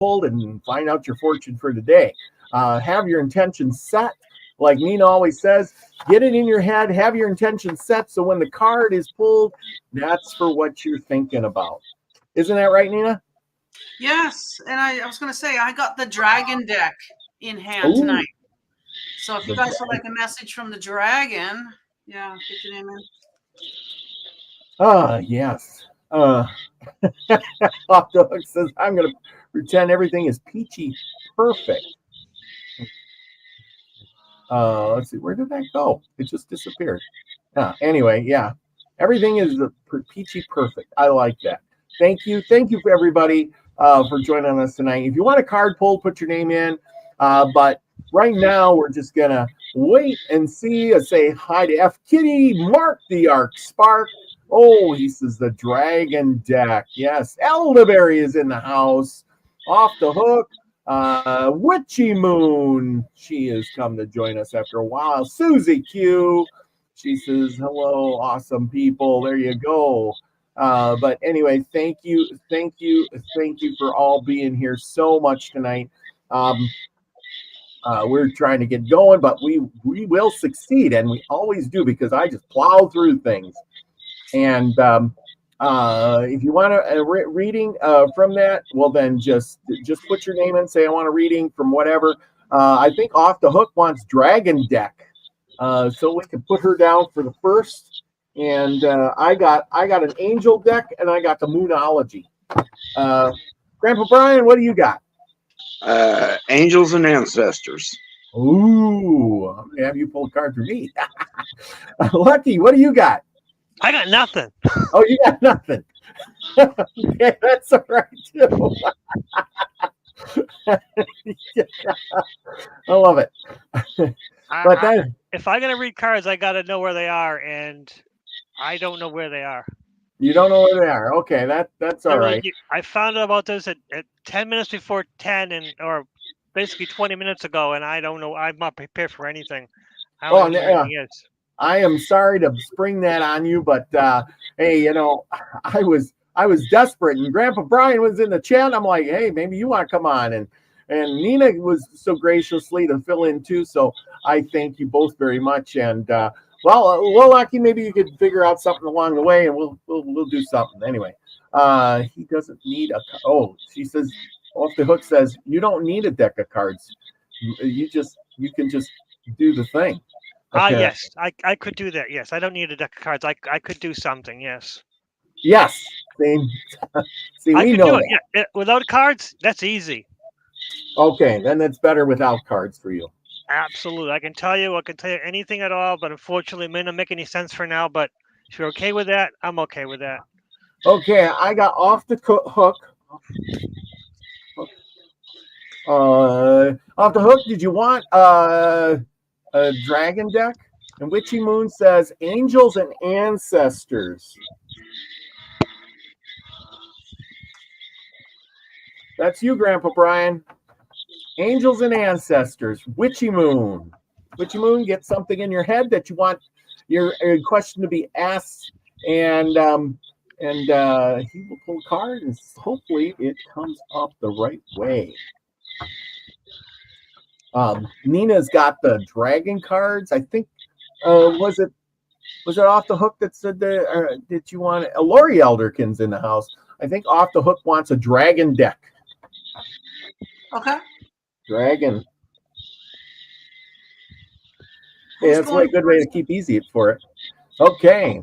pulled and find out your fortune for the day. Have your intention set. Like Nina always says, get it in your head, have your intention set, so when the card is pulled, that's for what you're thinking about. Isn't that right, Nina? Yes, and I was going to say, I got the dragon deck in hand tonight. So if you guys would like a message from the dragon, yeah, get your name in. Yes. Off the Hook says, I'm going to pretend everything is peachy perfect. Let's see, where did that go? It just disappeared. Anyway, yeah, everything is peachy perfect. I like that. Thank you for everybody for joining us tonight. If you want a card pull, put your name in. But right now, we're just gonna wait and see. Say hi to F Kitty, Mark the Arc Spark. Oh, he says the dragon deck. Yes, Elderberry is in the house. Off the Hook. Witchy Moon, she has come to join us after a while. Susie Q, she says hello, awesome people. There you go. But anyway, thank you for all being here so much tonight. We're trying to get going, but we will succeed, and we always do, because I just plow through things. And if you want a reading from that, well, then just put your name in, say I want a reading from whatever. I think Off the Hook wants Dragon Deck, so we can put her down for the first. And I got an Angel deck, and I got the Moonology. GrandPaBrian, what do you got? Angels and Ancestors. Ooh, I'm gonna have you pull a card for me. Lucky, what do you got? I got nothing. Oh, you got nothing. Okay, that's all right too. I love it. But if I'm gonna read cards, I gotta know where they are, and I don't know where they are. You don't know where they are. Okay, that's all right. I found out about this at 10 minutes before 10, or basically 20 minutes ago, and I don't know. I'm not prepared for anything. I don't know where anything is. I am sorry to spring that on you, but hey, I was desperate, and GrandPaBrian was in the chat. I'm like, hey, maybe you want to come on, and Nina was so graciously to fill in too. So I thank you both very much. And well, Lucky, maybe you could figure out something along the way, and we'll do something anyway. He doesn't need a. Oh, she says, Off the Hook says, you don't need a deck of cards. You can just do the thing. Okay. Yes, I could do that. Yes, I don't need a deck of cards. I could do something. Yes. Yes. See, we know that. Yeah. Without cards, that's easy. Okay, then that's better without cards for you. Absolutely. I can tell you anything at all, but unfortunately, it may not make any sense for now. But if you're okay with that, I'm okay with that. Okay, I got Off the Hook. Off the Hook, did you want a dragon deck? And Witchy Moon says Angels and Ancestors. That's you, GrandPaBrian. Angels and Ancestors. Witchy Moon. Witchy Moon, get something in your head that you want your question to be asked, and he will pull a card, and hopefully it comes up the right way. Nina's got the dragon cards. I think was it Off the Hook that said that? Did you want Lori Elderkin's in the house? I think Off the Hook wants a dragon deck. Okay. Dragon. Yeah, that's a good way to keep easy for it. Okay.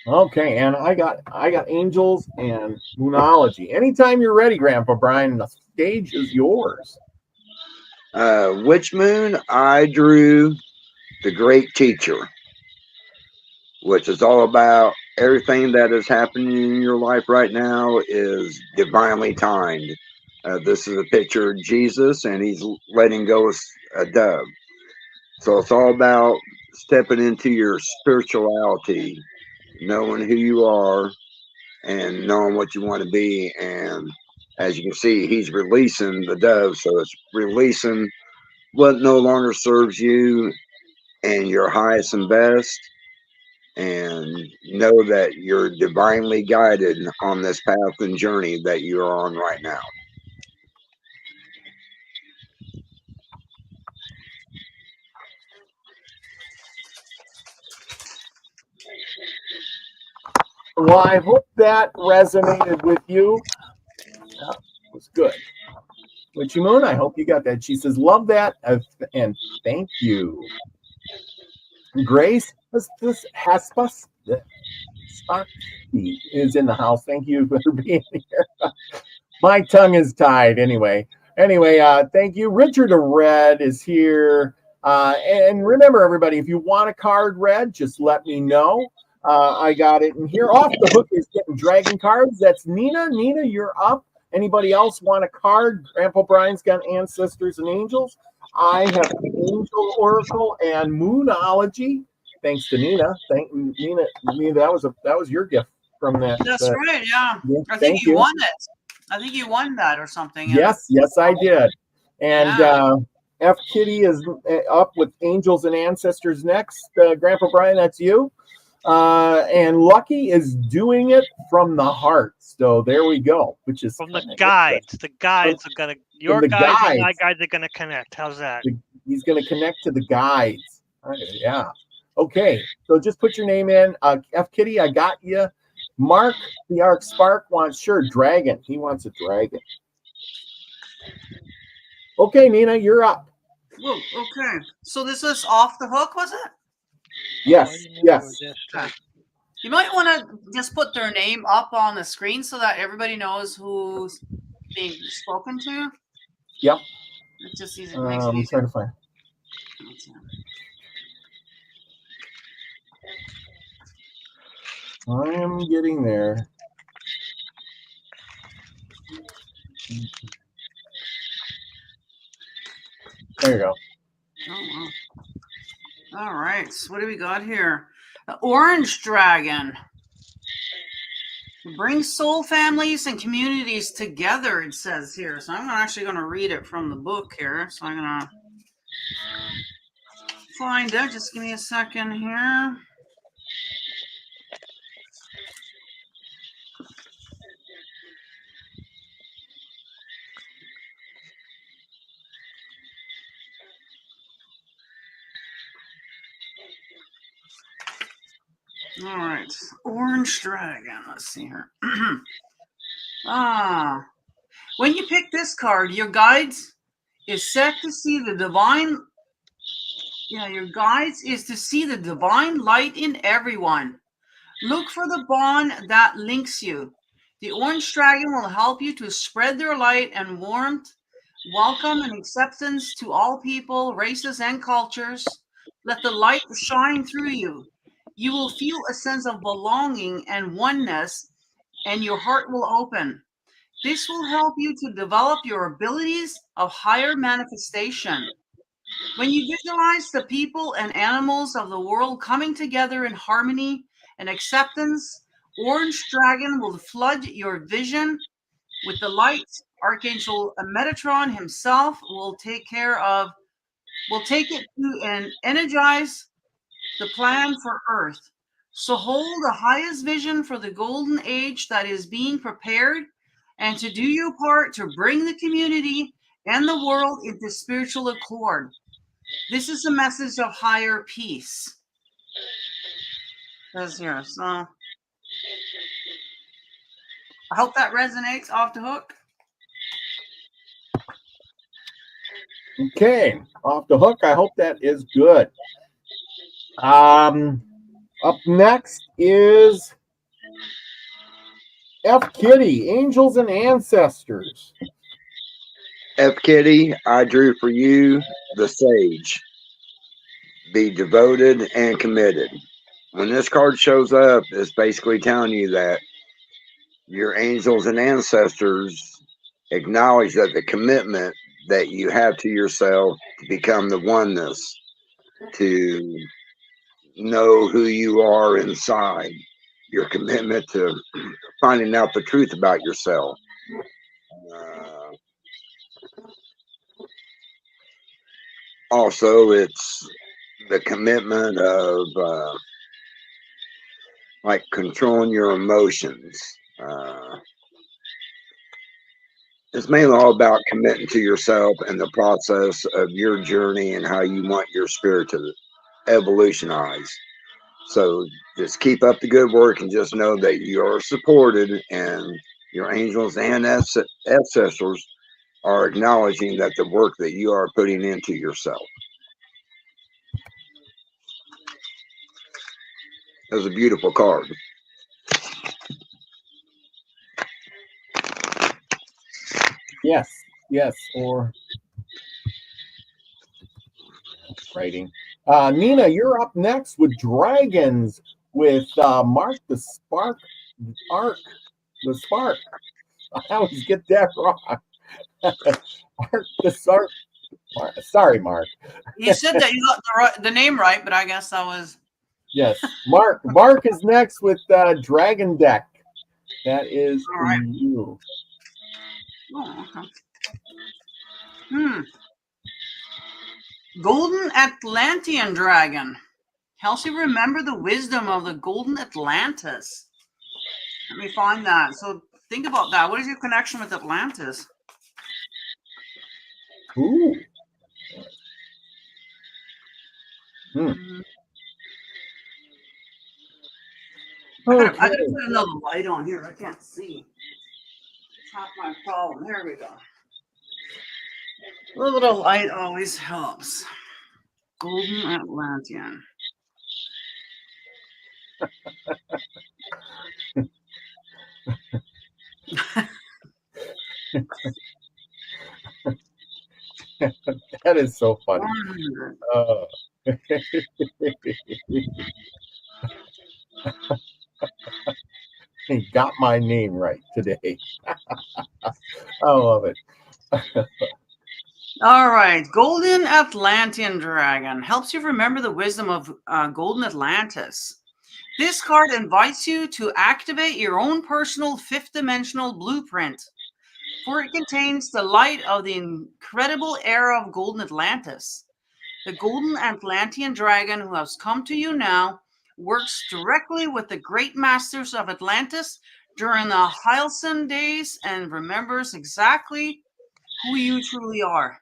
Okay, and I got Angels and Moonology. Anytime you're ready, GrandPaBrian, the stage is yours. Witch Moon, I drew The Great Teacher, which is all about everything that is happening in your life right now is divinely timed. This is a picture of Jesus, and he's letting go of a dove. So it's all about stepping into your spirituality, knowing who you are, and knowing what you want to be. And as you can see, he's releasing the dove, so it's releasing what no longer serves you and your highest and best, and know that you're divinely guided on this path and journey that you're on right now. Well, I hope that resonated with you. Yeah, it was good. Witchy Moon, I hope you got that. She says, love that, and thank you. Grace Hespas is in the house. Thank you for being here. My tongue is tied anyway. Thank you. Richard of Red is here. And remember, everybody, if you want a card read, just let me know. I got it in here. Off the Hook is getting dragon cards. That's Nina. Nina, you're up. Anybody else want a card? Grandpa Brian's got Ancestors and Angels. I have Angel Oracle and Moonology. Thanks to Nina. Thank Nina. That was your gift from that. That's right. Yeah. I think thank you won it. I think you won that or something. Yes, I did. And F Kitty is up with Angels and Ancestors next. Grandpa Brian, that's you. And Lucky is doing it from the heart. So there we go. Which is from the guides. The guides are gonna your guides and my guides are gonna connect. How's that? He's gonna connect to the guides. Yeah. Okay. So just put your name in. F Kitty, I got you. Mark the Arc Spark wants dragon. He wants a dragon. Okay, Nina, you're up. Whoa, okay. So this is Off the Hook, was it? Yes. Okay. You might want to just put their name up on the screen so that everybody knows who's being spoken to. Yep. It's just easy. I'm trying to find. I am getting there. There you go. Oh, wow. All right. So what do we got here? The Orange Dragon. Bring soul families and communities together, it says here. So I'm actually going to read it from the book here. So I'm going to find it. Just give me a second here. All right, Orange Dragon. Let's see here. When you pick this card, your guides is set to see the divine. Yeah, your guides is to see the divine light in everyone. Look for the bond that links you. The Orange Dragon will help you to spread their light and warmth, welcome and acceptance to all people, races, and cultures. Let the light shine through you. You will feel a sense of belonging and oneness, and your heart will open. This will help you to develop your abilities of higher manifestation. When you visualize the people and animals of the world coming together in harmony and acceptance, Orange Dragon will flood your vision with the light. Archangel Metatron himself will take it to and energize the plan for Earth. So hold the highest vision for the golden age that is being prepared, and to do your part to bring the community and the world into spiritual accord. This is a message of higher peace. That's here. So I hope that resonates. Off the Hook. Okay, Off the Hook. I hope that is good. Up next is F Kitty, Angels and Ancestors. F Kitty, I drew for you the Sage. Be devoted and committed. When this card shows up, it's basically telling you that your angels and ancestors acknowledge that the commitment that you have to yourself to become the oneness, to know who you are inside, your commitment to finding out the truth about yourself. Also, it's the commitment of like controlling your emotions. It's mainly all about committing to yourself and the process of your journey and how you want your spirit to evolutionize. So just keep up the good work and just know that you are supported, and your angels and ancestors are acknowledging that the work that you are putting into yourself. That was a beautiful card. Yes, or writing. Nina, you're up next with dragons with Mark the Spark, Arc, the Spark. I always get that wrong. Mark the Spark. Sorry, Mark. You said that you got the name right, but I guess that was. Yes, Mark. Mark is next with Dragon Deck. That is All right. you. Oh, okay. Golden Atlantean Dragon. Helps you remember the wisdom of the Golden Atlantis. Let me find that. So think about that. What is your connection with Atlantis? Ooh. I gotta put another light on here. I can't see. That's my problem. Here we go. A little bit of light always helps. Golden Atlantean. That is so funny. He got my name right today. I love it. All right. Golden Atlantean Dragon helps you remember the wisdom of Golden Atlantis. This card invites you to activate your own personal fifth dimensional blueprint, for it contains the light of the incredible era of Golden Atlantis. The Golden Atlantean Dragon, who has come to you now, works directly with the great masters of Atlantis during the Halcyon days and remembers exactly who you truly are.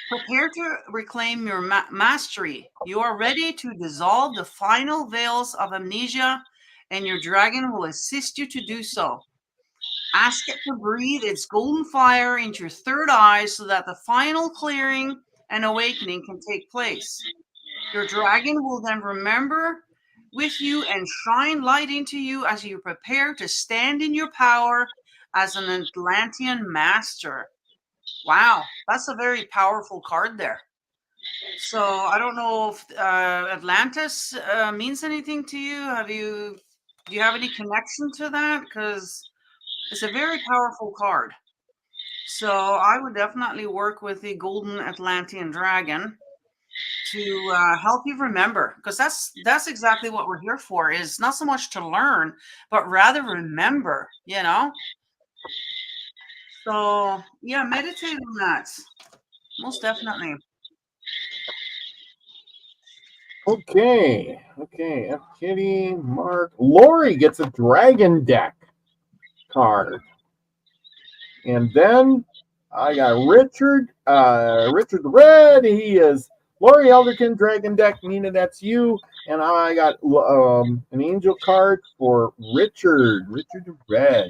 Prepare to reclaim your mastery. You are ready to dissolve the final veils of amnesia, and your dragon will assist you to do so. Ask it to breathe its golden fire into your third eye so that the final clearing and awakening can take place. Your dragon will then remember with you and shine light into you as you prepare to stand in your power as an Atlantean master. Wow, that's a very powerful card there. So I don't know if Atlantis means anything to you. Do you have any connection to that? Because it's a very powerful card. So I would definitely work with the Golden Atlantean Dragon to help you remember, because that's exactly what we're here for. Is not so much to learn, but rather remember. So yeah, meditate on that. Most definitely. Okay. F Kitty, Mark. Lori gets a Dragon Deck card. And then I got Richard. Richard the Red. He is Lori Elderkin, Dragon Deck. Nina, that's you. And I got an angel card for Richard the Red.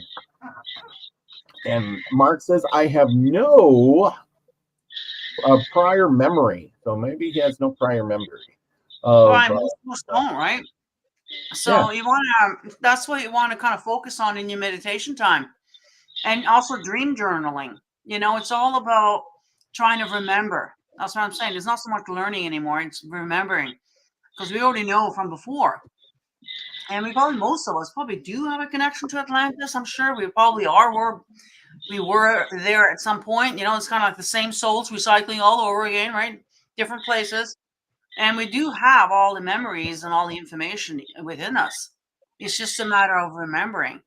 And Mark says, I have no prior memory. So maybe he has no prior memory. Most don't, right? So yeah. that's what you want to kind of focus on in your meditation time. And also dream journaling. It's all about trying to remember. That's what I'm saying. It's not so much learning anymore. It's remembering. Because we already know from before. And most of us probably do have a connection to Atlantis. I'm sure we probably are. We were there at some point. It's kind of like the same souls recycling all over again, right? Different places. And we do have all the memories and all the information within us. It's just a matter of remembering.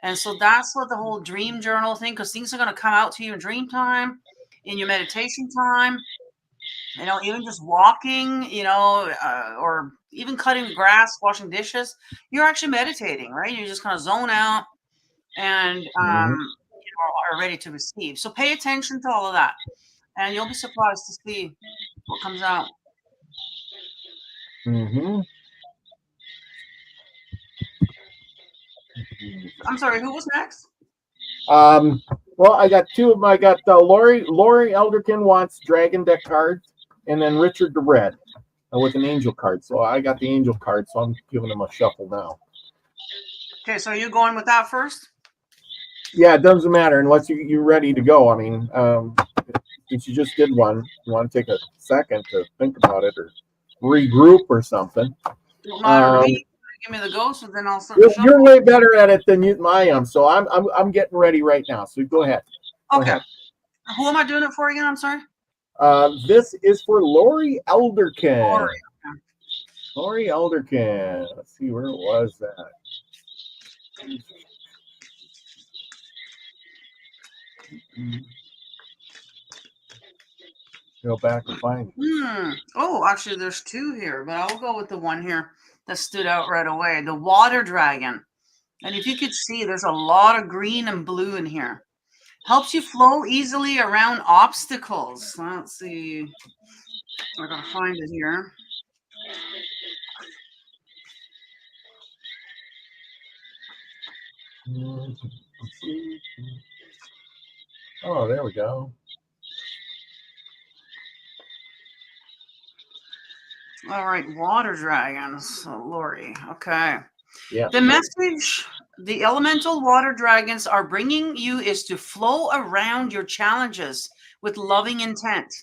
And so that's what the whole dream journal thing, because things are going to come out to you in dream time, in your meditation time, even just walking, or even cutting grass, washing dishes, you're actually meditating, right? You just kind of zone out and you are ready to receive. So pay attention to all of that, and you'll be surprised to see what comes out. I'm sorry, who was next? Well, I got two of them. I got Lori Elderkin wants Dragon deck cards, and then Richard the Red with an angel card. So I got the angel card, so I'm giving him a shuffle now. Okay, so you're going with that first? Yeah, it doesn't matter unless you're ready to go. I mean, since you just did one, you want to take a second to think about it or regroup or something. Don't matter to me. Give me the go, so then I'll start. You're way better at it than I am, so I'm getting ready right now. So go ahead. Okay. Go ahead. Who am I doing it for again? I'm sorry. This is for Lori Elderkin. Lori Elderkin. Let's see, where was that? Go back and find it. Oh, actually, there's two here, but I'll go with the one here that stood out right away. The water dragon. And if you could see, there's a lot of green and blue in here. Helps you flow easily around obstacles. Let's see. I gotta find it here. Oh, there we go. All right, water dragons. So, Lori. Okay. Yeah. The message the elemental water dragons are bringing you is to flow around your challenges with loving intent.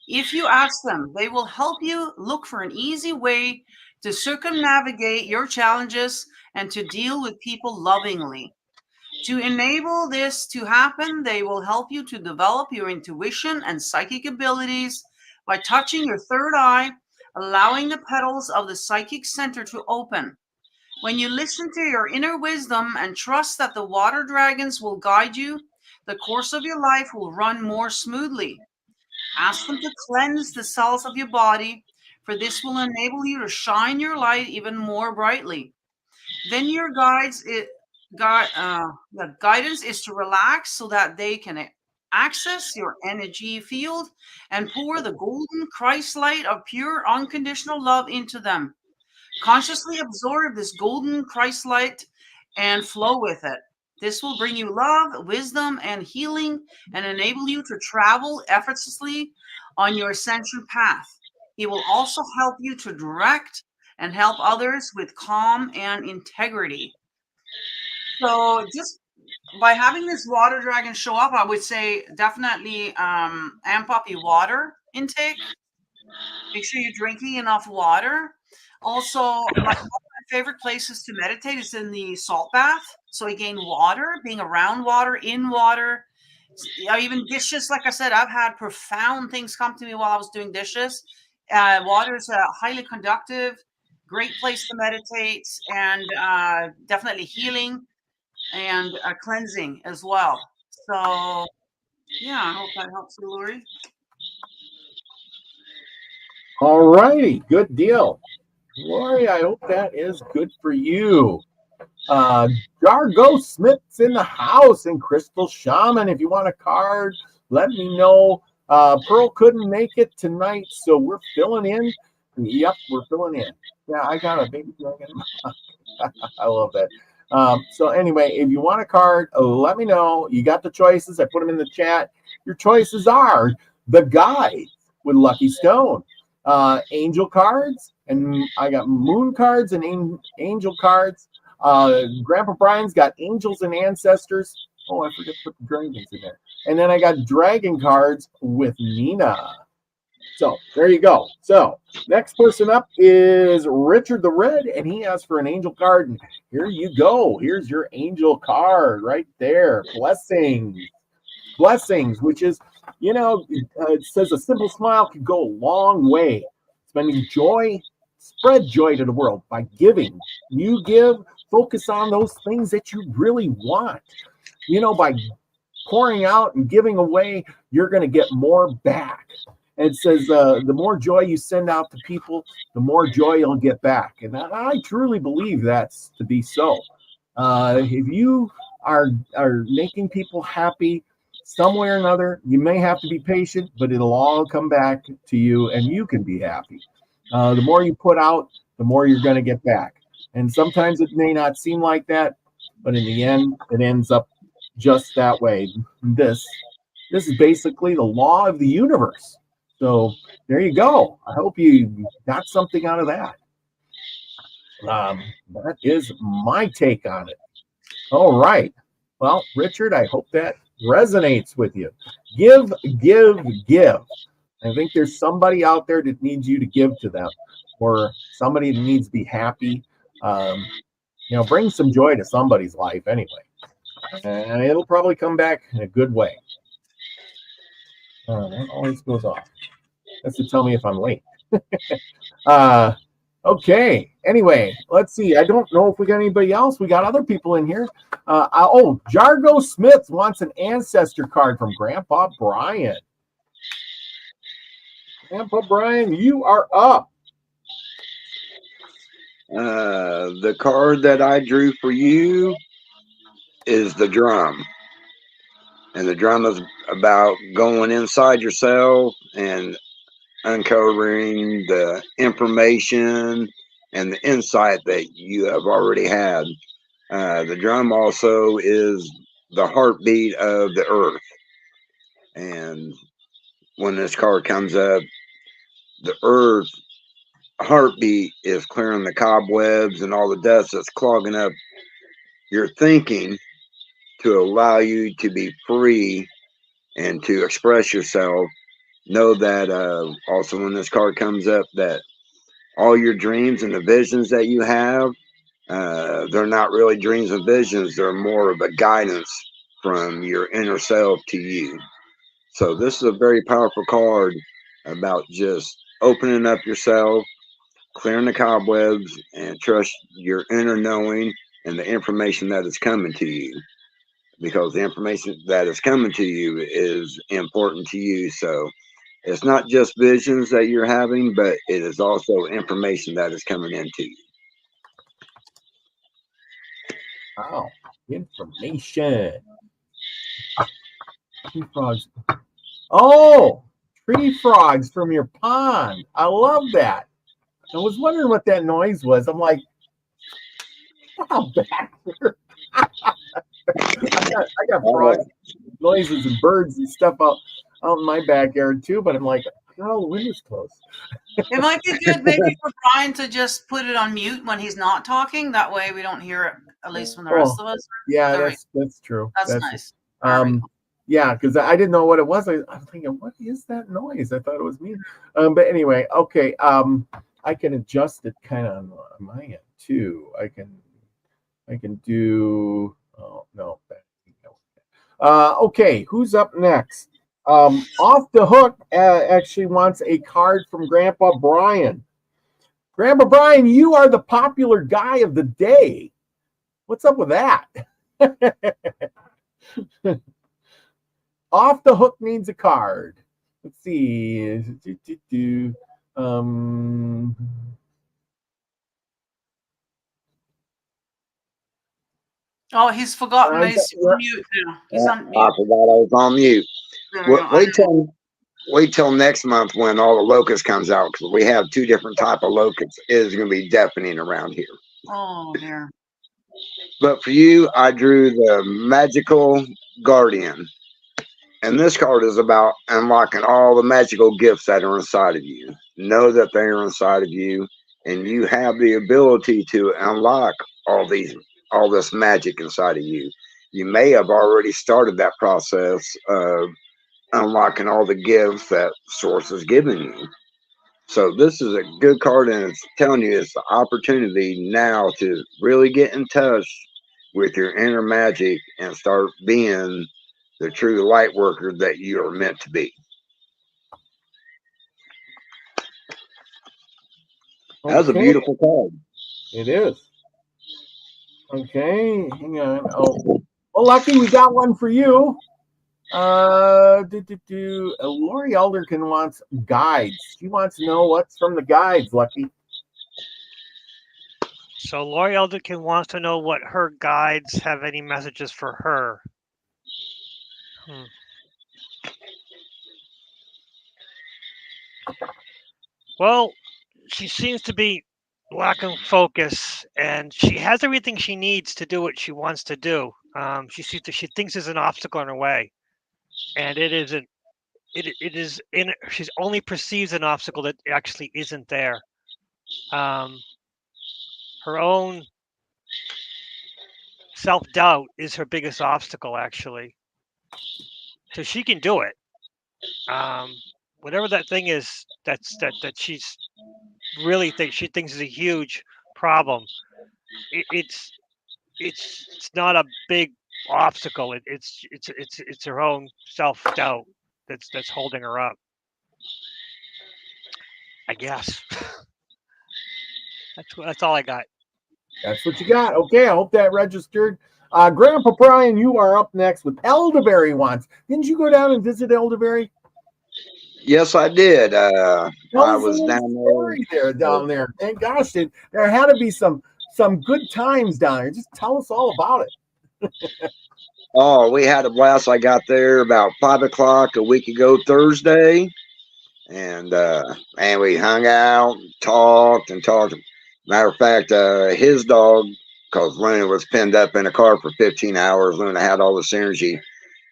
If you ask them, they will help you look for an easy way to circumnavigate your challenges and to deal with people lovingly. To enable this to happen, they will help you to develop your intuition and psychic abilities by touching your third eye, allowing the petals of the psychic center to open. When you listen to your inner wisdom and trust that the water dragons will guide you, the course of your life will run more smoothly. Ask them to cleanse the cells of your body, for this will enable you to shine your light even more brightly. Then your guidance is to relax so that they can access your energy field and pour the golden Christ light of pure unconditional love into them. Consciously absorb this golden Christ light and flow with it. This will bring you love, wisdom, and healing and enable you to travel effortlessly on your ascension path. It will also help you to direct and help others with calm and integrity. So just by having this water dragon show up, I would say definitely amp up your water intake. Make sure you're drinking enough water. Also, one of my favorite places to meditate is in the salt bath. So again, water, being around water, in water, even dishes. Like I said, I've had profound things come to me while I was doing dishes. Water is highly conductive, great place to meditate, and definitely healing and cleansing as well. So, yeah, I hope that helps you, Lori. All righty, good deal. Lori, I hope that is good for you. Jargo Smith's in the house and Crystal Shaman. If you want a card, let me know. Pearl couldn't make it tonight, so we're filling in. Yep, we're filling in. Yeah, I got a baby dragon. I love that. So anyway, if you want a card, let me know. You got the choices. I put them in the chat. Your choices are the guide with Lucky Stone, angel cards, and I got moon cards and angel cards. GrandPaBrian's got angels and ancestors. Oh, I forget to put the dragons in there. And then I got dragon cards with Nina. So there you go. So next person up is Richard the Red, and he asked for an angel card. And here you go. Here's your angel card right there. Blessings. Blessings, which is, you know, it says a simple smile can go a long way. Spending joy, spread joy to the world by giving. You give, focus on those things that you really want. You know, by pouring out and giving away, you're going to get more back. And it says, the more joy you send out to people, the more joy you'll get back. And I truly believe that's to be so. If you are making people happy some way or another, you may have to be patient, but it'll all come back to you and you can be happy. The more you put out, the more you're going to get back. And sometimes it may not seem like that, but in the end, it ends up just that way. This is basically the law of the universe. So there you go. I hope you got something out of that. That is my take on it. All right. Well, Richard, I hope that resonates with you. Give, give, give. I think there's somebody out there that needs you to give to them, or somebody that needs to be happy. Bring some joy to somebody's life anyway. And it'll probably come back in a good way. That always goes off. That's to tell me if I'm late. Okay. Anyway, let's see. I don't know if we got anybody else. We got other people in here. Jargo Smith wants an ancestor card from GrandPaBrian. GrandPaBrian, you are up. The card that I drew for you is the drum. And the drum is about going inside yourself and uncovering the information and the insight that you have already had. The drum also is the heartbeat of the earth. And when this card comes up, the earth heartbeat is clearing the cobwebs and all the dust that's clogging up your thinking to allow you to be free and to express yourself. Know that also when this card comes up, that all your dreams and the visions that you have, they're not really dreams and visions. They're more of a guidance from your inner self to you. So this is a very powerful card about just opening up yourself, clearing the cobwebs, and trust your inner knowing and the information that is coming to you. Because the information that is coming to you is important to you. So it's not just visions that you're having, but it is also information that is coming into you. Wow, information. Tree frogs. Oh, tree frogs from your pond. I love that. I was wondering what that noise was. I'm like, wow, back here. I got frogs, noises, and birds and stuff out in my backyard too. But I'm like, oh, the window's closed. It might be good maybe for Brian to just put it on mute when he's not talking. That way we don't hear it, at least from the rest of us. Yeah, that's true. That's nice. Yeah, because I didn't know what it was. I'm thinking, what is that noise? I thought it was me. But anyway, okay. I can adjust it kind of on my end too. I can do. Oh no. Okay, who's up next? Off the Hook actually wants a card from GrandPaBrian. GrandPaBrian, you are the popular guy of the day. What's up with that? Off the Hook needs a card. Let's see. Oh, he's forgotten. He's on mute now. He's on mute. I forgot I was on mute. Wait till next month when all the locust comes out, because we have two different type of locusts. It is going to be deafening around here. Oh, dear. But for you, I drew the Magical Guardian. And this card is about unlocking all the magical gifts that are inside of you. Know that they are inside of you, and you have the ability to unlock all this magic inside of you. You may have already started that process of unlocking all the gifts that Source has given you. So this is a good card, and it's telling you it's the opportunity now to really get in touch with your inner magic and start being the true light worker that you are meant to be. Okay. That's a beautiful card. It is. Okay, hang on. Oh, well, Lucky, we got one for you. Lori Elderkin wants guides. She wants to know what's from the guides, Lucky. So Lori Elderkin wants to know what her guides have any messages for her. Well, she seems to be lacking focus, and she has everything she needs to do what she wants to do. She thinks there's an obstacle in her way, and it isn't. It is in. She's only perceives an obstacle that actually isn't there. Her own self-doubt is her biggest obstacle, actually. So she can do it. Whatever that thing is that she's really she thinks is a huge problem. It's not a big obstacle. It's her own self-doubt that's holding her up, I guess. That's all I got. That's what you got. Okay, I hope that registered. GrandPaBrian, you are up next with Elderberry wants. Didn't you go down and visit Elderberry? Yes, I did. I was down there. Thank gosh, there had to be some good times down there. Just tell us all about it. Oh, we had a blast. I got there about 5 o'clock a week ago Thursday, and we hung out, and talked. Matter of fact, his dog, because Luna was pinned up in a car for 15 hours. Luna had all this energy.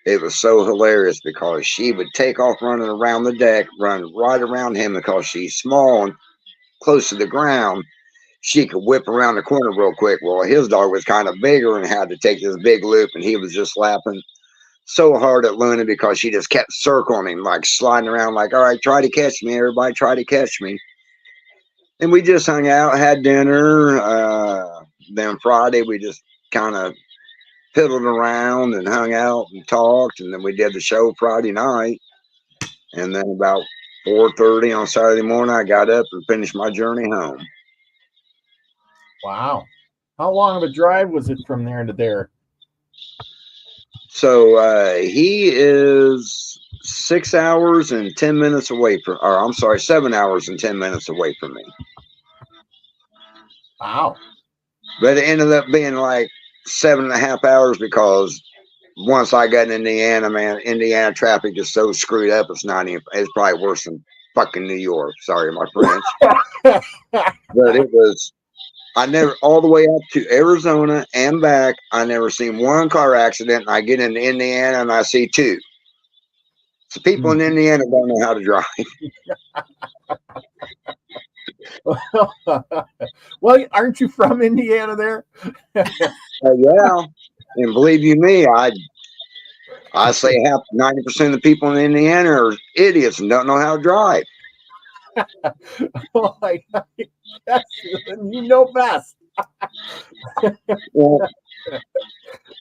It was so hilarious because she would take off running around the deck, run right around him because she's small and close to the ground. She could whip around the corner real quick. Well, his dog was kind of bigger and had to take this big loop, and he was just laughing so hard at Luna because she just kept circling him, like sliding around, like, all right, try to catch me, everybody, try to catch me. And we just hung out, had dinner. Then Friday, we just kind of piddled around and hung out and talked, and then we did the show Friday night. And then about 4:30 on Saturday morning, I got up and finished my journey home. Wow. How long of a drive was it from there to there? So he is 6 hours and 10 minutes away from, or I'm sorry, 7 hours and 10 minutes away from me. Wow. But it ended up being like 7.5 hours because once I got in Indiana, man, Indiana traffic is so screwed up. It's not even, it's probably worse than fucking New York. Sorry, my French. But it was, I never, all the way up to Arizona and back, I never seen one car accident. And I get into Indiana and I see two. So people in Indiana don't know how to drive. Well, aren't you from Indiana there? Yeah. And believe you me, I say 90% of the people in Indiana are idiots and don't know how to drive. Oh my God. Yes, you know best.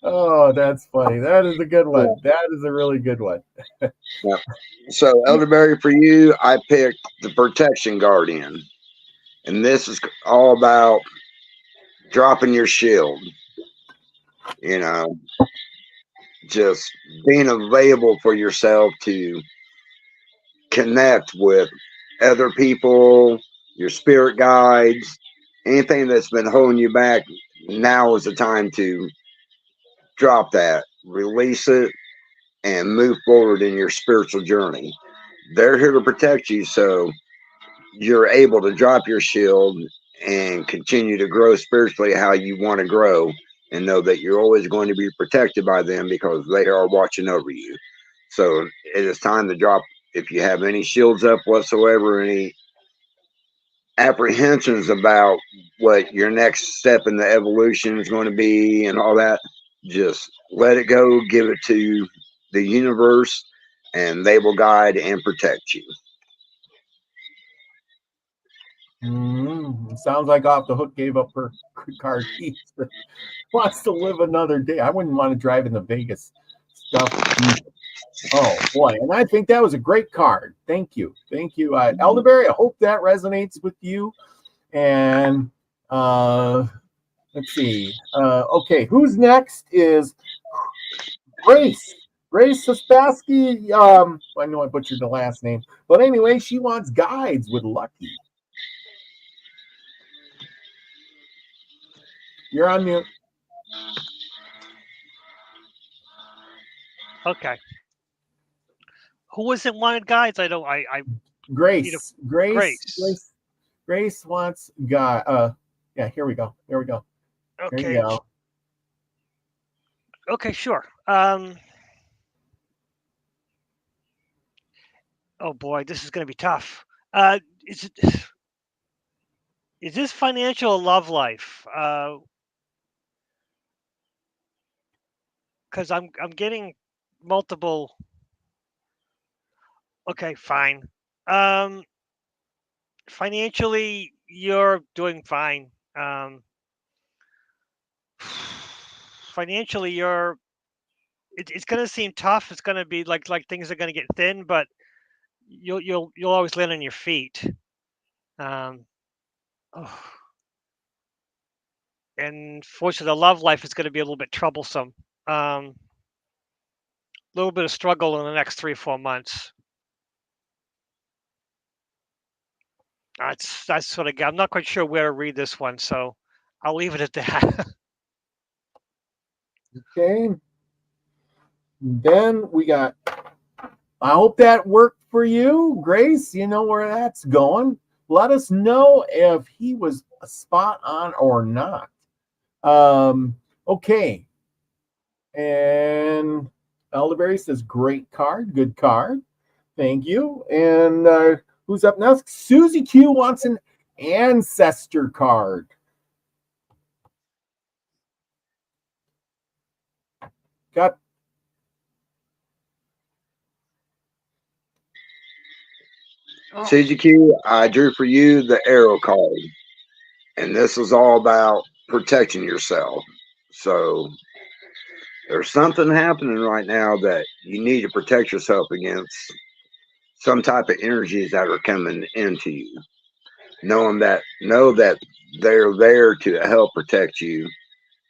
Oh, that's funny. That is a good one. That is a really good one. Yeah. So, Elderberry, for you, I picked the Protection Guardian. And this is all about dropping your shield. You know, just being available for yourself to connect with other people, your spirit guides, anything that's been holding you back. Now is the time to drop that, release it, and move forward in your spiritual journey. They're here to protect you, so you're able to drop your shield and continue to grow spiritually how you want to grow, and know that you're always going to be protected by them because they are watching over you. So it is time to drop. If you have any shields up whatsoever, any apprehensions about what your next step in the evolution is going to be and all that, just let it go, give it to the universe, and they will guide and protect you. Sounds like Off the Hook gave up her car keys, but wants to live another day. I wouldn't want to drive in the Vegas stuff either. Oh boy, and I think that was a great card. Thank you. Elderberry, I hope that resonates with you. And let's see. Okay, who's next is Grace. Grace Sospaski, I know I butchered the last name, but anyway, she wants guides with Lucky. You're on mute. Okay. Who wasn't wanted guides? I don't. I Grace. Grace. Grace wants guide. Yeah, here we go. Here we go. Here Okay. you go. Okay, sure. Oh boy, this is going to be tough. Is this financial or love life? Because I'm getting multiple. Okay, fine. Financially, you're doing fine. Financially, it's going to seem tough. It's going to be like things are going to get thin, but you'll always land on your feet. Um, oh. And fortunately, the love life is going to be a little bit troublesome. A little bit of struggle in the next 3 or 4 months. That's what I got. I'm not quite sure where to read this one, so I'll leave it at that. Okay. Then we got, I hope that worked for you, Grace. You know where that's going. Let us know if he was spot on or not. Okay. And Elderberry says, great card, good card. Thank you. And who's up next? Susie Q wants an ancestor card. Got CGQ, I drew for you the arrow card. And this is all about protecting yourself. So there's something happening right now that you need to protect yourself against some type of energies that are coming into you. Know that they're there to help protect you,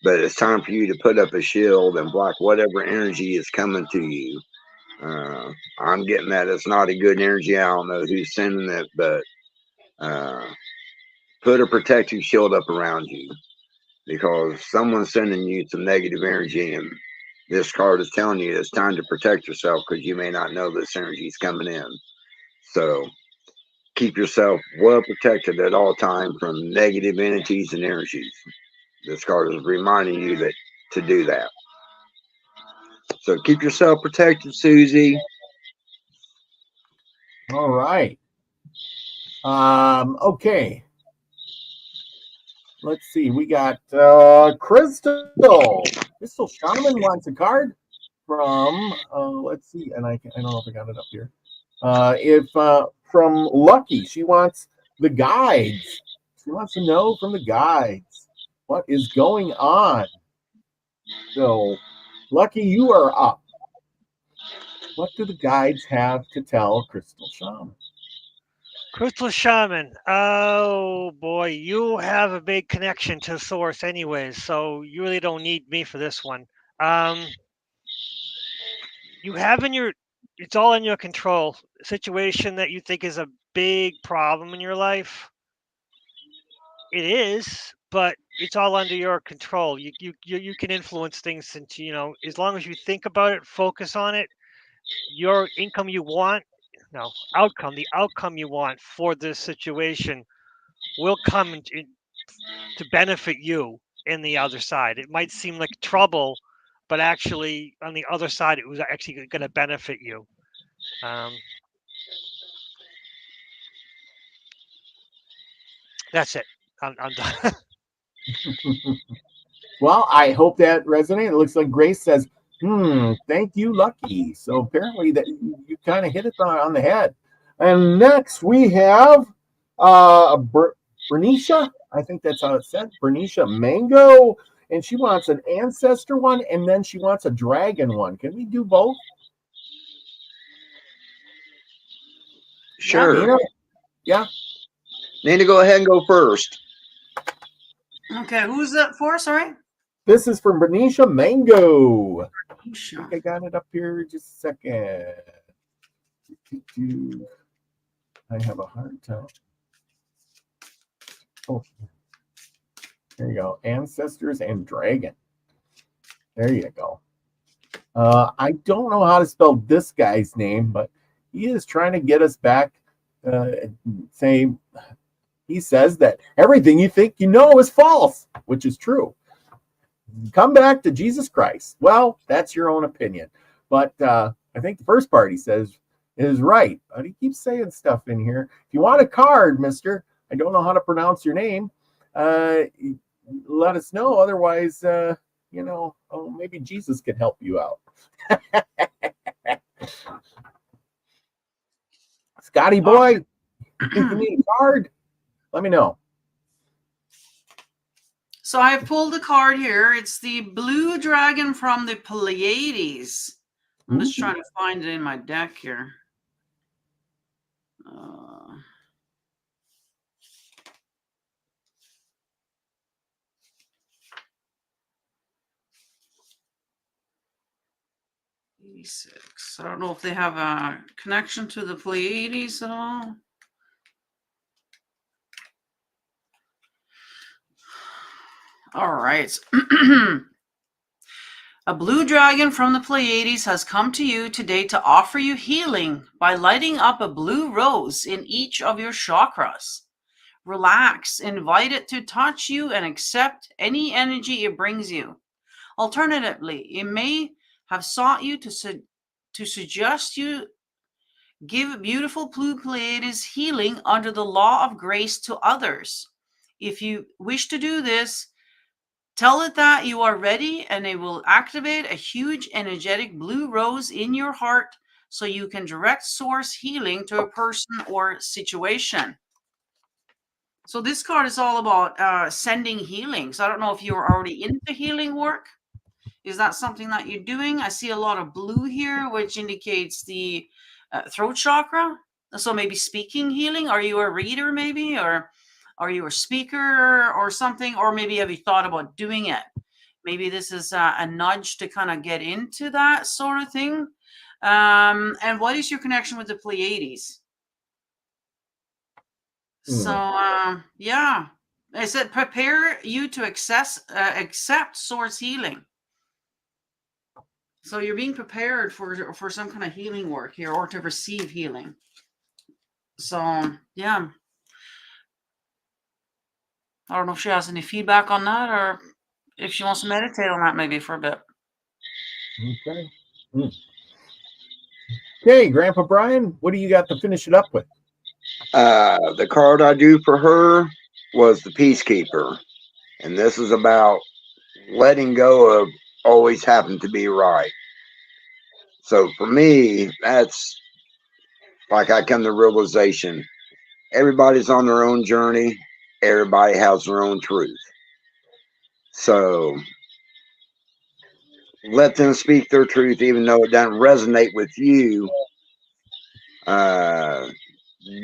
but it's time for you to put up a shield and block whatever energy is coming to you. I'm getting that it's not a good energy. I don't know who's sending it, but put a protective shield up around you, because someone's sending you some negative energy, and this card is telling you it's time to protect yourself because you may not know this energy is coming in. So keep yourself well protected at all times from negative entities and energies. This card is reminding you that to do that. So keep yourself protected, Susie. all right. Okay. Let's see. We got Crystal. Crystal Shaman wants a card from. Let's see, and I don't know if I got it up here. If from Lucky, she wants the guides. She wants to know from the guides what is going on. So, Lucky, you are up. What do the guides have to tell Crystal Shaman? Crystal Shaman. Oh boy, you have a big connection to source anyways, so you really don't need me for this one. You have it's all in your control. A situation that you think is a big problem in your life. It is, but it's all under your control. You can influence things into, as long as you think about it, focus on it, your income you want, the outcome you want for this situation will come to benefit you in the other side. It might seem like trouble, but actually on the other side, it was actually going to benefit you. That's it. I'm done. Well, I hope that resonated. It looks like Grace says, thank you, Lucky. So apparently that you kind of hit it on the head. And next we have Bernicia. I think that's how it's said. Bernicia Mango. And she wants an ancestor one, and then she wants a dragon one. Can we do both? Sure. Nina? Yeah. Nina, go ahead and go first. Okay, who's that for? Sorry. This is from Bernicia Mango. I think I got it up here. Just a second. I have a hard time. Oh, there you go. Ancestors and Dragon. There you go. I don't know how to spell this guy's name, but he is trying to get us back. Saying he says that everything you think you know is false, which is true. Come back to Jesus Christ. Well, that's your own opinion, but I think the first part he says is right. But he keeps saying stuff in here. If you want a card, Mister, I don't know how to pronounce your name. Let us know. Otherwise, maybe Jesus can help you out. Scotty boy, if you need a card, let me know. So I've pulled a card here. It's the blue dragon from the Pleiades. I'm just trying to find it in my deck here. I don't know if they have a connection to the Pleiades at all. All right. A blue dragon from the Pleiades has come to you today to offer you healing by lighting up a blue rose in each of your chakras. Relax, invite it to touch you, and accept any energy it brings you. Alternatively, it may have sought you to suggest you give beautiful blue Pleiades healing under the law of grace to others. If you wish to do this, tell it that you are ready, and it will activate a huge energetic blue rose in your heart so you can direct source healing to a person or situation. So this card is all about sending healing. So I don't know if you're already into healing work. Is that something that you're doing? I see a lot of blue here, which indicates the throat chakra. So maybe speaking healing. Are you a reader maybe? Or are you a speaker or something? Or maybe have you thought about doing it? Maybe this is a nudge to kind of get into that sort of thing. And what is your connection with the Pleiades? So, yeah, it said prepare you to accept source healing. So you're being prepared for some kind of healing work here, or to receive healing. So, yeah. I don't know if she has any feedback on that, or if she wants to meditate on that maybe for a bit. Okay. Okay, GrandPaBrian, what do you got to finish it up with? The card I drew for her was the Peacekeeper. And this is about letting go of always having to be right. So for me, that's like I come to realization. Everybody's on their own journey. Everybody has their own truth. So let them speak their truth, even though it doesn't resonate with you.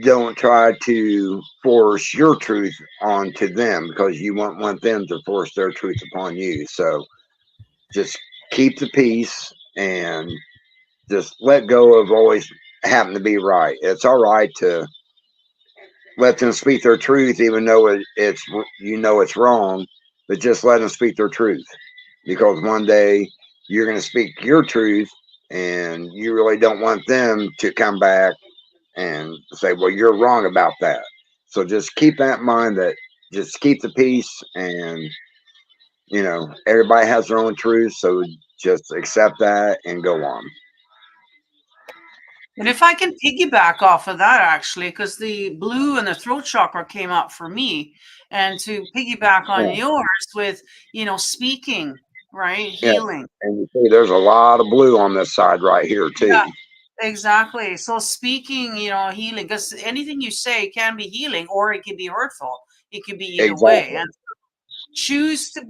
Don't try to force your truth onto them, because you won't want them to force their truth upon you. So just keep the peace and just let go of always having to be right. It's all right to let them speak their truth, even though it's it's wrong, but just let them speak their truth, because one day you're going to speak your truth, and you really don't want them to come back and say, well, you're wrong about that. So just keep that in mind, that just keep the peace, and everybody has their own truth, so just accept that and go on. And if I can piggyback off of that, actually, because the blue and the throat chakra came up for me, and to piggyback on yours with, speaking, right? Healing. And you see there's a lot of blue on this side right here too. Yeah, exactly. So speaking, healing, because anything you say can be healing, or it can be hurtful. It can be either way. And choose to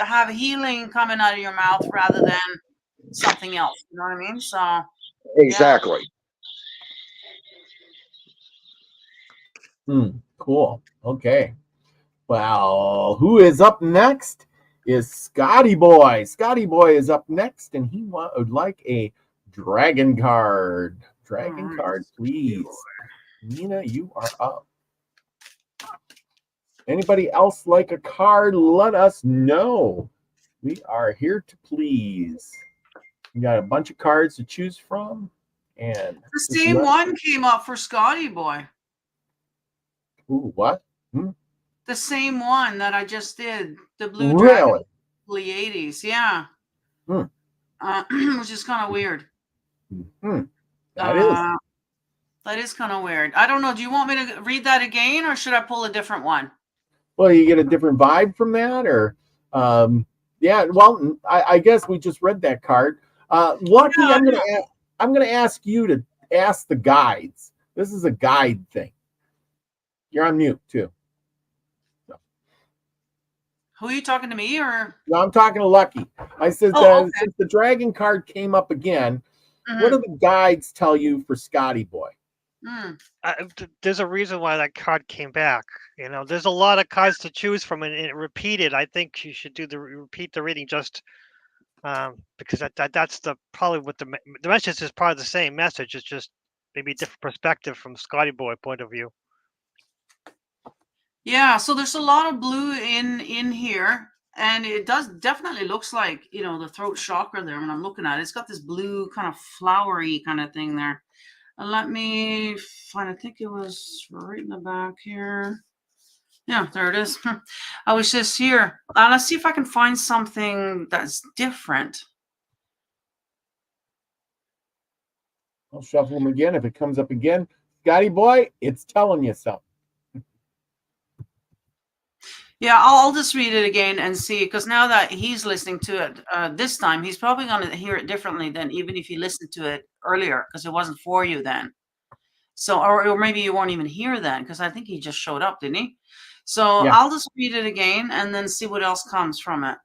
have healing coming out of your mouth rather than something else. You know what I mean? So exactly. Cool. Okay. Well, who is up next? is Scotty Boy. Scotty Boy is up next, and he would like a dragon card. Dragon card, please. Nina, you are up. Anybody else like a card? Let us know. We are here to please. We got a bunch of cards to choose from, and the same one came up for Scotty Boy. Ooh, what? The same one that I just did. The blue Really? dragon Pleiades. Yeah. Which is kind of weird. That is kind of weird. I don't know. Do you want me to read that again, or should I pull a different one? Well, you get a different vibe from that, or yeah. Well, I guess we just read that card. Lucky, I'm gonna ask you to ask the guides. This is a guide thing. You're on mute too. So. Who are you talking to, me or? No, I'm talking to Lucky. I said okay. Since the dragon card came up again, what do the guides tell you for Scotty Boy? There's a reason why that card came back. You know, there's a lot of cards to choose from, and it repeated. I think you should do repeat the reading just because that's probably what the message is. Probably the same message. It's just maybe a different perspective from Scotty Boy point of view. Yeah, so there's a lot of blue in here, and it definitely looks like, you know, the throat chakra there when I'm looking at it. It's got this blue kind of flowery kind of thing there. And let me find, I think it was right in the back here. Yeah, there it is. I was just here. Let's see if I can find something that's different. I'll shuffle them again. If it comes up again, Scotty Boy, it's telling you something. Yeah, I'll just read it again and see, because now that he's listening to it this time, he's probably going to hear it differently than even if he listened to it earlier, because it wasn't for you then. So, or maybe you won't even hear then, because I think he just showed up, didn't he? So yeah. I'll just read it again and then see what else comes from it.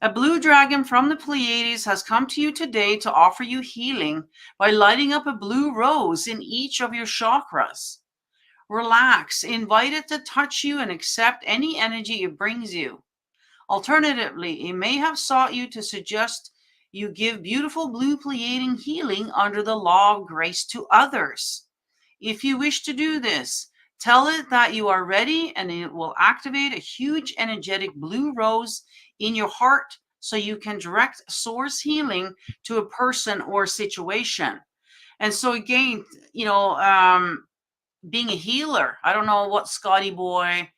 A blue dragon from the Pleiades has come to you today to offer you healing by lighting up a blue rose in each of your chakras. Relax, invite it to touch you and accept any energy it brings you. Alternatively, it may have sought you to suggest you give beautiful blue Pleiadian healing under the law of grace to others. If you wish to do this, tell it that you are ready, and it will activate a huge energetic blue rose in your heart so you can direct source healing to a person or situation. And so again, you know, being a healer, I don't know what Scotty Boy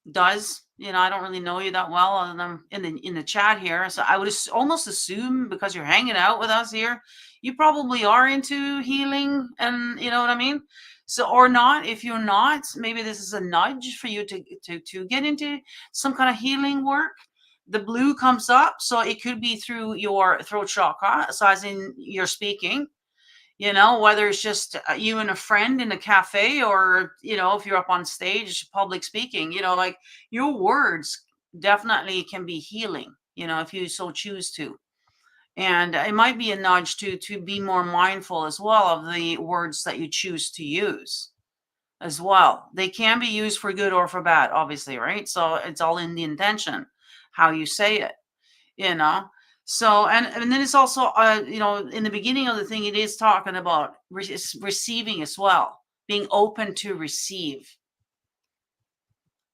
does. You know, I don't really know you that well other than in the chat here. So I would almost assume, because you're hanging out with us here, you probably are into healing, and you know what I mean? So, or not. If you're not, maybe this is a nudge for you to get into some kind of healing work. The blue comes up, so it could be through your throat chakra, so as in you're speaking. You know, whether it's just you and a friend in a cafe, or, you know, if you're up on stage, public speaking, you know, like your words definitely can be healing, you know, if you so choose to. And it might be a nudge to be more mindful as well of the words that you choose to use as well. They can be used for good or for bad, obviously, right? So it's all in the intention, how you say it, you know. So, and then it's also, you know, in the beginning of the thing, it is talking about receiving as well, being open to receive.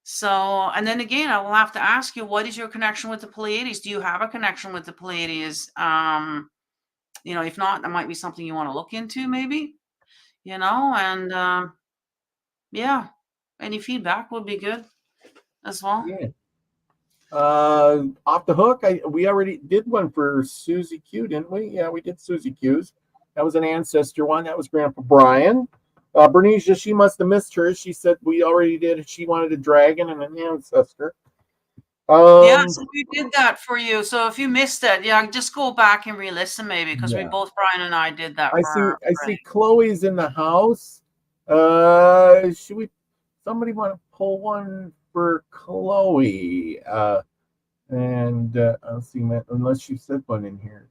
So, and then again, I will have to ask you, what is your connection with the Pleiades? Do you have a connection with the Pleiades? You know, if not, that might be something you want to look into, maybe, you know, and yeah, any feedback would be good as well. Yeah. Off the hook, we already did one for Susie Q, didn't we? Yeah, we did Susie Q's. That was an ancestor one. That was GrandPaBrian. Bernicia, she must have missed hers. She said we already did. She wanted a dragon and an ancestor. Yeah, so we did that for you. So if you missed it, yeah, just go back and re-listen maybe, because we both, Brian and I, did that. I see Chloe's in the house. Should we? Somebody want to pull one for Chloe? And I'll see, unless she said one in here.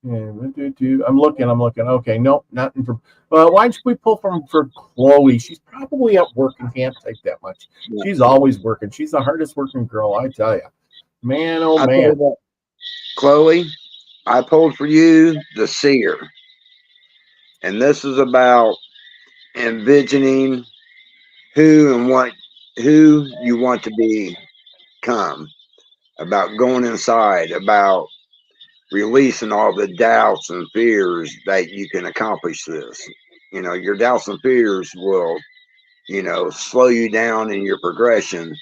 Yeah, I'm looking. Okay, nope, nothing for. Why don't we pull for Chloe? She's probably at work and can't take that much. She's always working. She's the hardest working girl, I tell you. Man, oh I tell you man. what, Chloe, I pulled for you the seer. And this is about envisioning who you want to become, about going inside, about releasing all the doubts and fears that you can accomplish this. You know, your doubts and fears will, slow you down in your progression.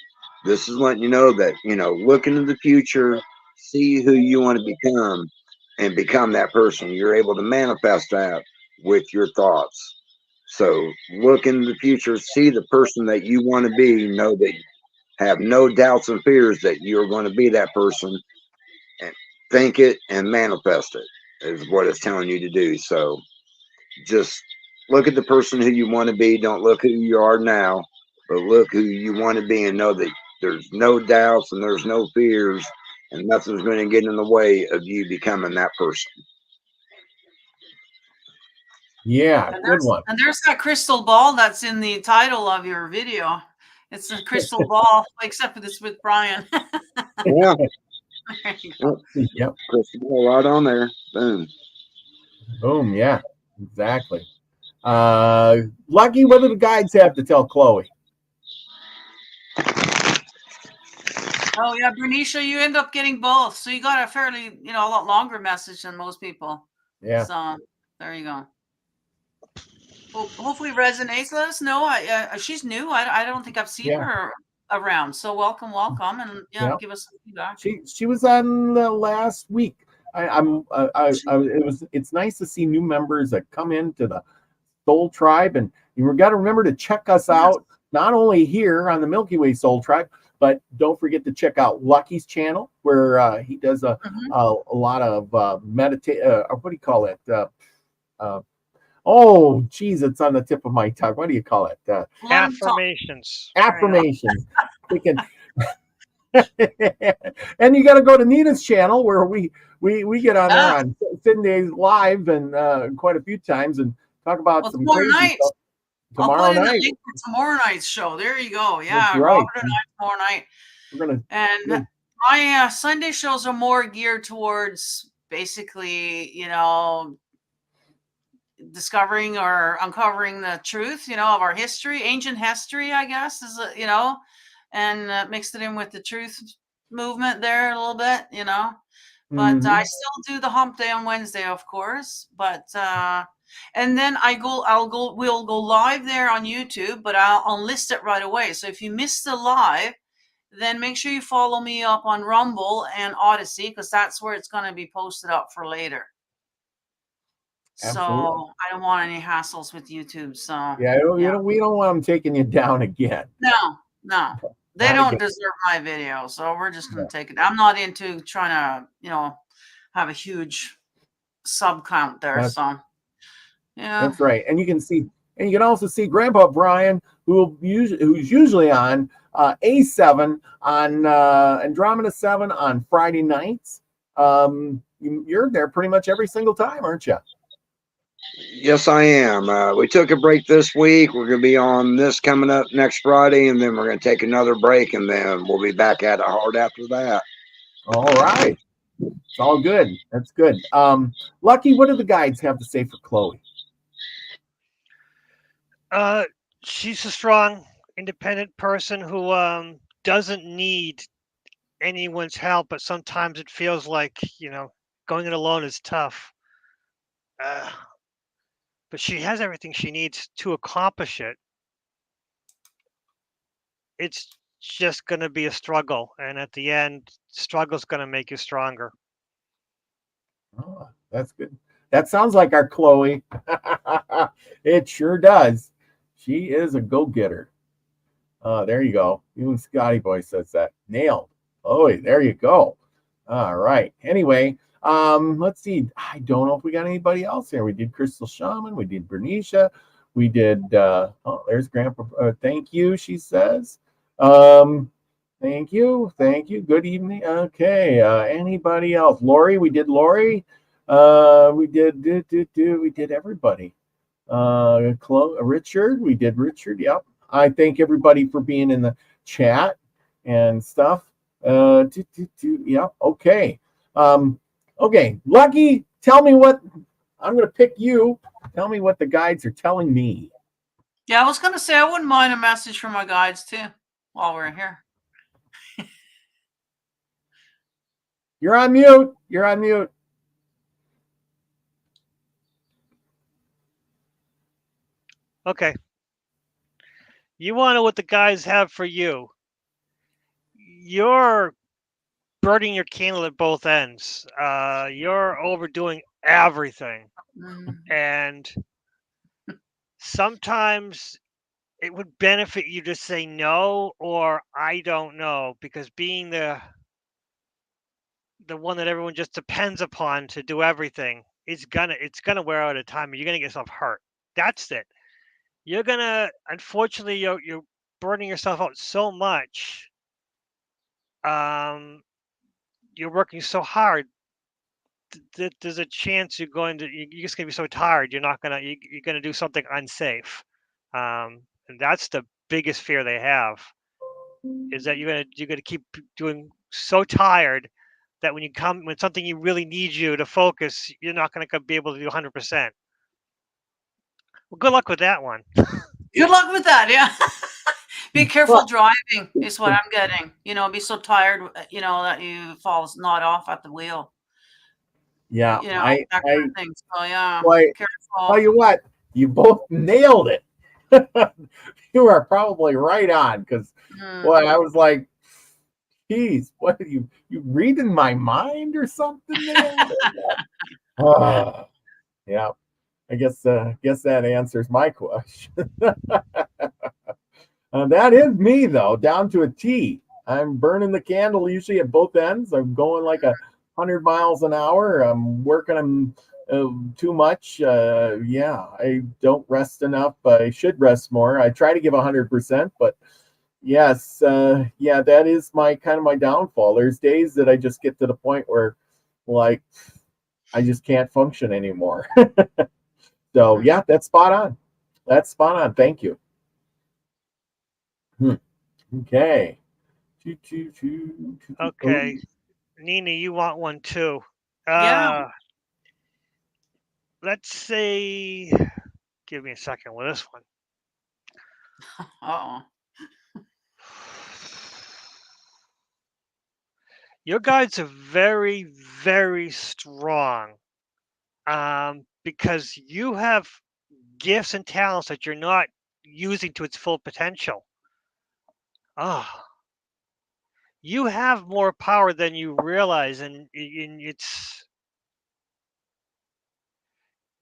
This is letting you know that, look into the future, see who you want to become, and become that person. You're able to manifest that with your thoughts. So look into the future, see the person that you want to be, know that have no doubts and fears that you're going to be that person, and think it and manifest it is what it's telling you to do. So just look at the person who you want to be. Don't look who you are now, but look who you want to be and know that there's no doubts and there's no fears and nothing's going to get in the way of you becoming that person. Yeah, good one. And there's that crystal ball that's in the title of your video. It's a crystal ball, except for this with Brian. Yeah. There you go. Yep. Crystal ball right on there. Boom. Boom. Yeah, exactly. Lucky, what do the guides have to tell Chloe? Oh yeah, Bernicia, you end up getting both. So you got a fairly, a lot longer message than most people. Yeah. So there you go. Well, hopefully resonates. Let us know. She's new. I don't think I've seen her around. So welcome, and give us some feedback. She was on last week. It's nice to see new members that come into the SoulTribe, and you've got to remember to check us out, not only here on the Milky Way SoulTribe, but don't forget to check out Lucky's channel, where he does a lot of meditate. What do you call it? Oh, geez, it's on the tip of my tongue. What do you call it? Affirmations. Affirmations. And you got to go to Nina's channel, where we get on there on Sydney's live and quite a few times and talk about some crazy stuff. Tomorrow night. I'll put in the link for tomorrow night's show. There you go. Yeah, that's right. Robert and I tomorrow night. My Sunday shows are more geared towards basically, discovering or uncovering the truth, of our history, ancient history, I guess, is and mixed it in with the truth movement there a little bit, But I still do the hump day on Wednesday, of course. But and then we'll go live there on YouTube, but I'll list it right away. So if you missed the live, then make sure you follow me up on Rumble and Odyssey, because that's where it's going to be posted up for later. Absolutely. So I don't want any hassles with YouTube. So yeah, we don't want them taking you down again. No, they don't deserve my video. So we're just going to take it. I'm not into trying to, have a huge sub count there. That's right. And you can also see GrandPaBrian, who's usually on A7 on Andromeda 7 on Friday nights. You're there pretty much every single time, aren't you? Yes, I am. We took a break this week. We're going to be on this coming up next Friday, and then we're going to take another break, and then we'll be back at it hard after that. All right. It's all good. That's good. Lucky, what do the guides have to say for Chloe? She's a strong, independent person who doesn't need anyone's help, but sometimes it feels like, going it alone is tough. But she has everything she needs to accomplish it. It's just going to be a struggle. And at the end, struggle's going to make you stronger. Oh, that's good. That sounds like our Chloe. It sure does. She is a go-getter. There you go. Even Scotty Boy says that. Nailed. Oh, there you go. All right. Anyway, let's see. I don't know if we got anybody else here. We did Crystal Shaman. We did Bernicia. We did, there's Grandpa. Thank you, she says. Thank you. Good evening. Okay. Anybody else? Lori, we did Lori. We did everybody. Richard, we did Richard. Yep. I thank everybody for being in the chat and stuff. Yeah. Okay. Okay. Lucky, tell me what I'm going to pick you. Tell me what the guides are telling me. Yeah, I was gonna say I wouldn't mind a message from my guides too while we're here. You're on mute. You're on mute. Okay. You want to know what the guys have for you? You're burning your candle at both ends. You're overdoing everything, and sometimes it would benefit you to say no or I don't know, because being the one that everyone just depends upon to do everything, it's gonna wear out at time and you're gonna get yourself hurt. That's it. You're gonna, unfortunately, you're burning yourself out so much. Um, you're working so hard that there's a chance you're just gonna be so tired you're gonna do something unsafe. And that's the biggest fear they have, is that you're gonna keep doing so tired that when something you really need you to focus, you're not gonna be able to do 100%. Well, good luck with that one. Good luck with that. Yeah. Be careful Well, driving is what I'm getting. Be so tired, that you fall not off at the wheel. yeah, That kind of thing. So yeah, boy, careful. tell you what, you both nailed it. You are probably right on because, boy, I was like, geez, what are you reading my mind or something there? Yeah, I guess that answers my question. That is me though, down to a T. I'm burning the candle usually at both ends. I'm going like 100 miles an hour. I'm working them too much. Yeah, I don't rest enough. I should rest more. I try to give 100%, but yes, yeah, that is my kind of my downfall. There's days that I just get to the point where, like, I just can't function anymore. So yeah, that's spot on. That's spot on. Thank you. Okay. Okay, Nina, you want one too? Yeah. Let's say, give me a second with this one. Uh-oh. Your guides are very, very strong, because you have gifts and talents that you're not using to its full potential. Ah, you have more power than you realize, and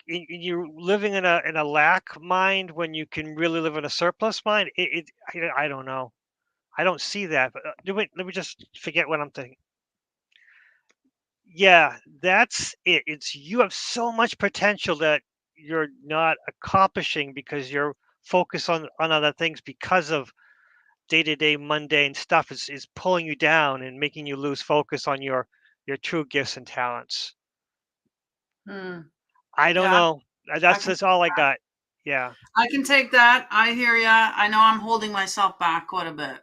you're living in a lack mind when you can really live in a surplus mind. I don't know. I don't see that. But let me just forget what I'm thinking. Yeah, that's it. It's you have so much potential that you're not accomplishing because you're focused on other things, because of day-to-day mundane stuff is pulling you down and making you lose focus on your true gifts and talents. I don't Yeah, know. That's all I got. Yeah. I can take that. I hear ya. I know I'm holding myself back quite a bit.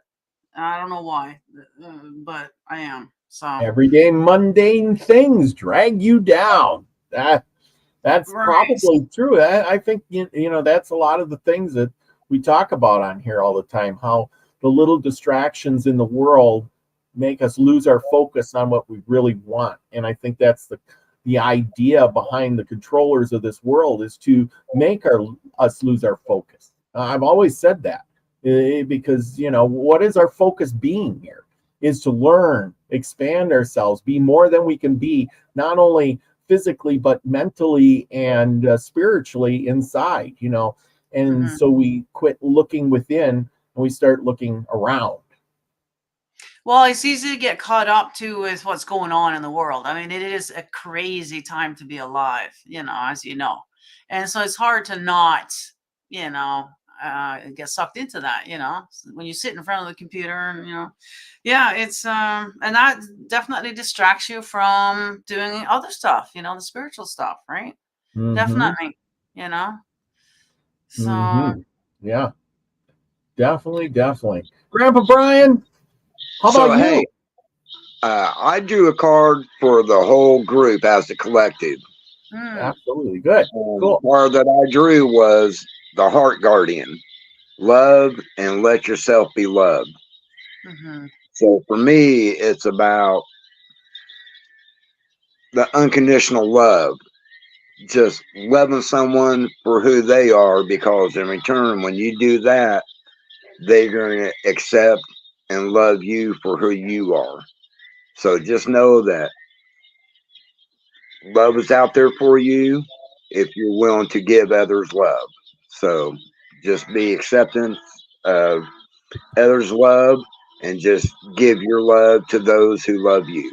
I don't know why, but I am. So Everyday mundane things drag you down. That's right. probably true. I think that's a lot of the things that we talk about on here all the time. How the little distractions in the world make us lose our focus on what we really want. And I think that's the idea behind the controllers of this world, is to make us lose our focus. I've always said that, because what is our focus being here? Is to learn, expand ourselves, be more than we can be, not only physically but mentally and spiritually inside. And so we quit looking within and we start looking around. Well, it's easy to get caught up too with what's going on in the world. I mean, it is a crazy time to be alive, as you know. And so it's hard to not, get sucked into that, when you sit in front of the computer and, yeah, it's, and that definitely distracts you from doing other stuff, the spiritual stuff, right? Mm-hmm. Definitely, So, mm-hmm. Yeah, definitely. GrandPaBrian, how So about you? hey, I drew a card for the whole group as a collective. Absolutely good. The card that I drew was the Heart Guardian. Love and let yourself be loved. So for me, it's about the unconditional love. Just loving someone for who they are, because in return, when you do that, they're going to accept and love you for who you are. So just know that love is out there for you if you're willing to give others love. So just be acceptant of others' love and just give your love to those who love you.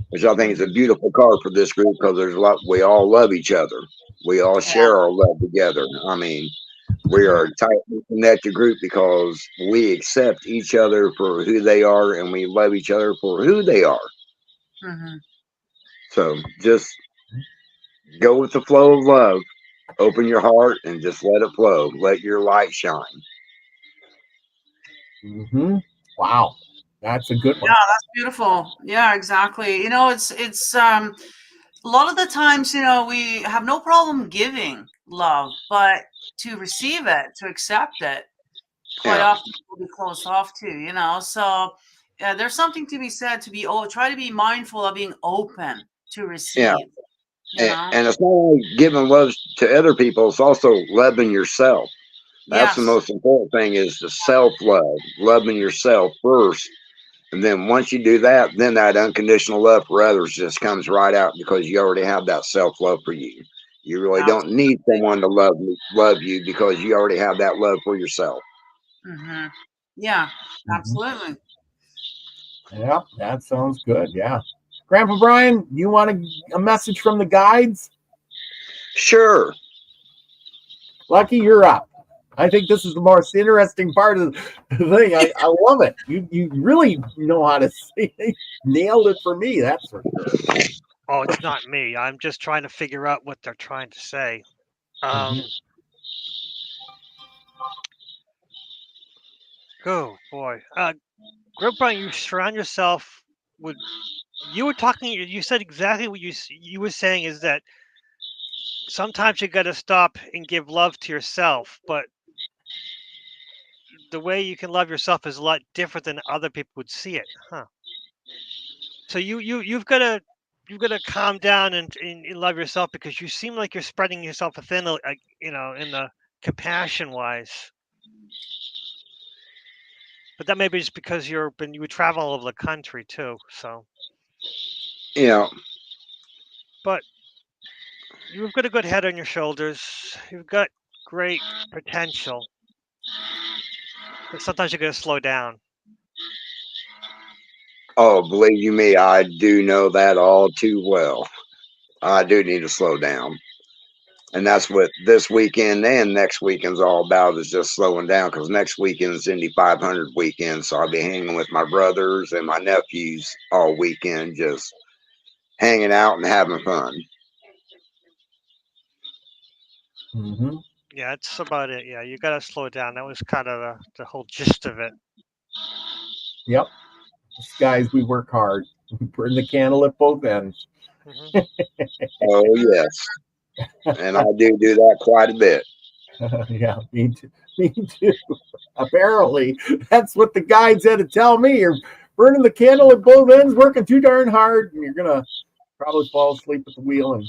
Which I think is a beautiful card for this group, because there's a lot, we all love each other. We all share our love together. I mean, we are a tightly connected group because we accept each other for who they are, and we love each other for who they are. So just go with the flow of love. Open your heart and just let it flow. Let your light shine. Wow, that's a good one. Yeah, that's beautiful. Yeah, exactly. You know, it's a lot of the times, you know, we have no problem giving love, but to receive it, to accept it, quite often we'll be closed off to, you know. So there's something to be said to be try to be mindful of being open to receive. You know? And it's not only giving love to other people, it's also loving yourself. That's the most important thing, is the self-love, loving yourself first. And then once you do that, then that unconditional love for others just comes right out, because you already have that self-love for you. You really don't need someone to love you, because you already have that love for yourself. Yeah, absolutely. Yeah, that sounds good. Yeah. GrandPaBrian, you want a message from the guides? Sure. Lucky, you're up. I think this is the most interesting part of the thing. I love it. You really know how to say it. Nailed it for me, that's for sure. Oh, it's not me. I'm just trying to figure out what they're trying to say. Oh boy, GrandPaBrian, you surround yourself with. You were talking. You said exactly what you were saying, is that sometimes you got to stop and give love to yourself, but the way you can love yourself is a lot different than other people would see it, huh? So you've got to calm down and love yourself, because you seem like you're spreading yourself thin, you know, in the compassion wise. But that may be just because you would travel all over the country too. So yeah. But you've got a good head on your shoulders. You've got great potential. But sometimes you got to slow down. Oh, believe you me, I do know that all too well. I do need to slow down. And that's what this weekend and next weekend's all about, is just slowing down, because next weekend's Indy 500 weekend. So I'll be hanging with my brothers and my nephews all weekend, just hanging out and having fun. Yeah, that's about it. Yeah, you got to slow down. That was kind of the whole gist of it. Yep. Guys, we work hard. We burn the candle at both ends. Oh, yes. And I do that quite a bit. Yeah, me too. Me too. Apparently, that's what the guides had to tell me. You're burning the candle at both ends, working too darn hard, and you're gonna probably fall asleep at the wheel, and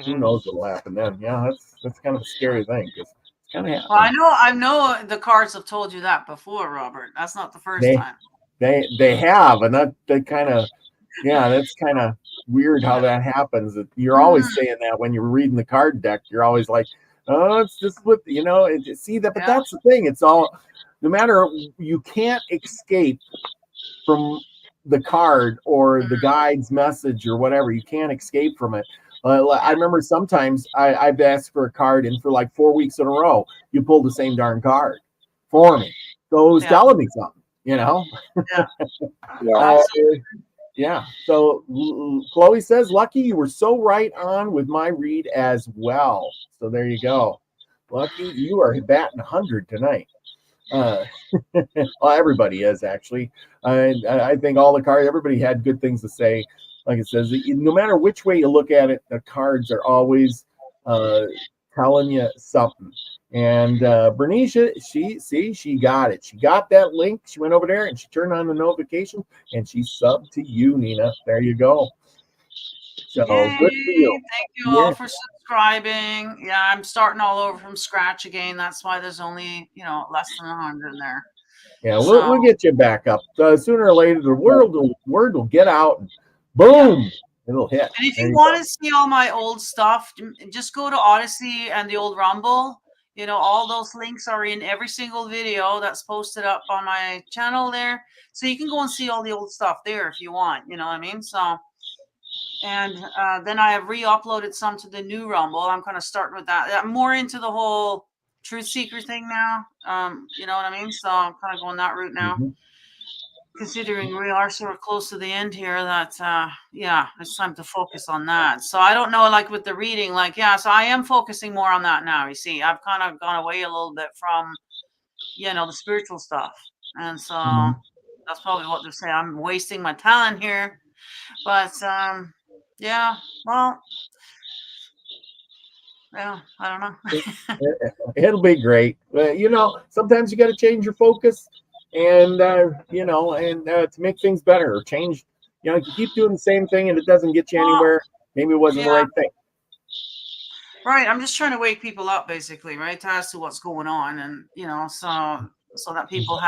who knows what'll happen then. Yeah, that's kind of a scary thing, because it's kind of happening. Well, I know the cards have told you that before, Robert. That's not the first time. They have, and they kind of, yeah, that's kind of weird how that happens. You're always saying that when you're reading the card deck. You're always like, oh, it's just what, you know, see that. But that's the thing. It's all, no matter, you can't escape from the card or the guide's message or whatever. You can't escape from it. I remember sometimes I've asked for a card, and for like 4 weeks in a row, you pulled the same darn card for me. So it was telling me something, you know? Yeah. So Chloe says, Lucky, you were so right on with my read as well. So there you go. Lucky, you are batting 100 tonight. Uh, well, everybody is actually. I think all the cards, everybody had good things to say. Like it says, no matter which way you look at it, the cards are always uh, telling you something. And Bernicia, she got it. She got that link. She went over there and she turned on the notification and she subbed to you, Nina. There you go. So Yay! good for you. Thank you Yeah, all for subscribing. Yeah, I'm starting all over from scratch again. That's why there's only, less than 100 in there. yeah. So, We'll get you back up. Sooner or later, the word will get out. And yeah. boom, it'll hit. And if There you you want go. to see all my old stuff, just go to Odyssey and the old Rumble. All those links are in every single video that's posted up on my channel there. So you can go and see all the old stuff there if you want. You know what I mean? So, and then I have re-uploaded some to the new Rumble. I'm kind of starting with that. I'm more into the whole truth seeker thing now. You know what I mean? So I'm kind of going that route now. Mm-hmm. Considering we are sort of close to the end here, that it's time to focus on that. So I don't know, like with the reading, so I am focusing more on that now. You see, I've kind of gone away a little bit from the spiritual stuff, and so Mm-hmm. that's probably what they're saying. I'm wasting my talent here, but yeah, well, yeah, I don't know. It'll be great. Sometimes you got to change your focus, and to make things better or change. If you keep doing the same thing and it doesn't get you anywhere, maybe it wasn't the Yeah. right thing. Right. I'm just trying to wake people up, basically, right, as to what's going on, and so that people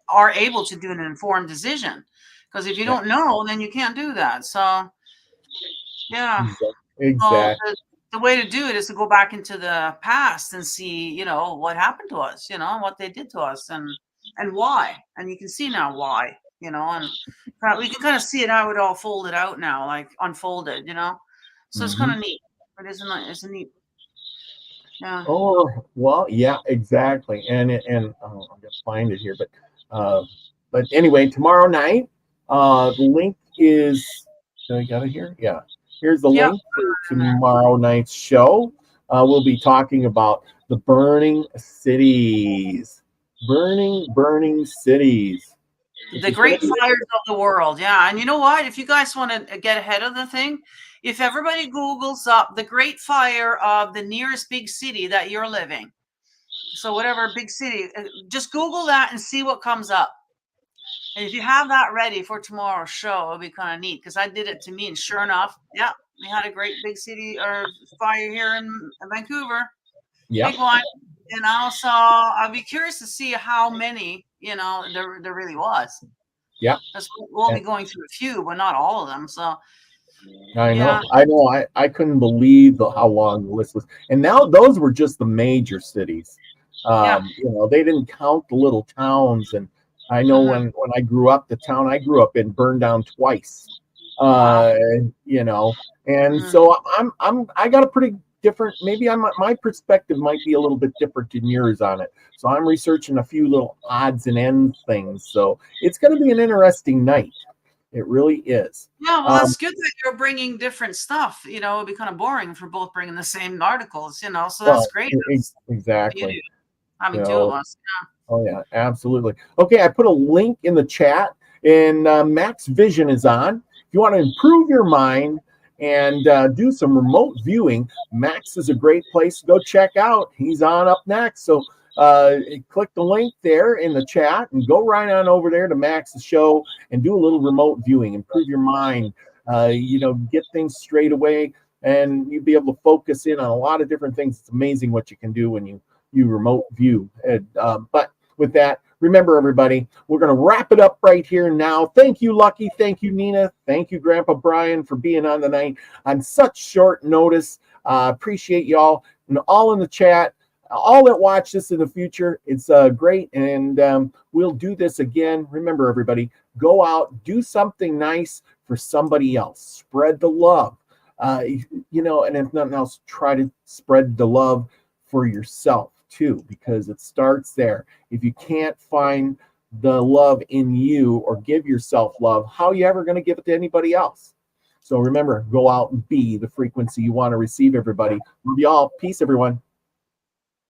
are able to do an informed decision. Because if you don't know, then you can't do that. So, yeah. Well, Exactly. the way to do it is to go back into the past and see, what happened to us, what they did to us, and why. And you can see now why, and we can kind of see it how it all folded out now, like unfolded, So it's kind of neat. It is it's a neat. Yeah. Oh well, yeah, exactly. And I'm gonna find it here, but anyway, tomorrow night, the link is. Do I got it here? Yeah. Here's the Yep. link for tomorrow night's show. We'll be talking about the burning cities, burning cities. The great fires of the world. Yeah. And you know what? If you guys want to get ahead of the thing, if everybody Googles up the great fire of the nearest big city that you're living, so whatever big city, just Google that and see what comes up. And if you have that ready for tomorrow's show, it'll be kind of neat because I did it to me. And sure enough, yeah, we had a great big city or fire here in Vancouver. Yeah. Big one. So I'd be curious to see how many, there really was. Yeah. We'll be going through a few, but not all of them. So I know. I couldn't believe how long the list was. And now those were just the major cities. They didn't count the little towns. And I know when I grew up, the town I grew up in burned down twice. And so I got a pretty different, maybe my perspective might be a little bit different than yours on it. So I'm researching a few little odds and ends things. So it's going to be an interesting night. It really is. Yeah, well, that's good that you're bringing different stuff. It'd be kind of boring if we're both bringing the same articles, so that's great. Exactly. Having two of us. Yeah. Oh, yeah, absolutely. Okay, I put a link in the chat, and Max Vision is on. If you want to improve your mind and do some remote viewing, Max is a great place to go check out. He's on up next. So click the link there in the chat and go right on over there to Max's show and do a little remote viewing, improve your mind, get things straight away, and you'll be able to focus in on a lot of different things. It's amazing what you can do when you remote view. But with that, remember, everybody, we're going to wrap it up right here now. Thank you, Lucky. Thank you, Nina. Thank you, GrandPaBrian, for being on tonight on such short notice. Appreciate y'all and all in the chat. All that watch this in the future, it's great, and we'll do this again. Remember, everybody, go out, do something nice for somebody else. Spread the love, and if nothing else, try to spread the love for yourself too, because it starts there. If you can't find the love in you or give yourself love, how are you ever going to give it to anybody else? So remember, go out and be the frequency you want to receive, everybody. Love y'all. Peace, everyone.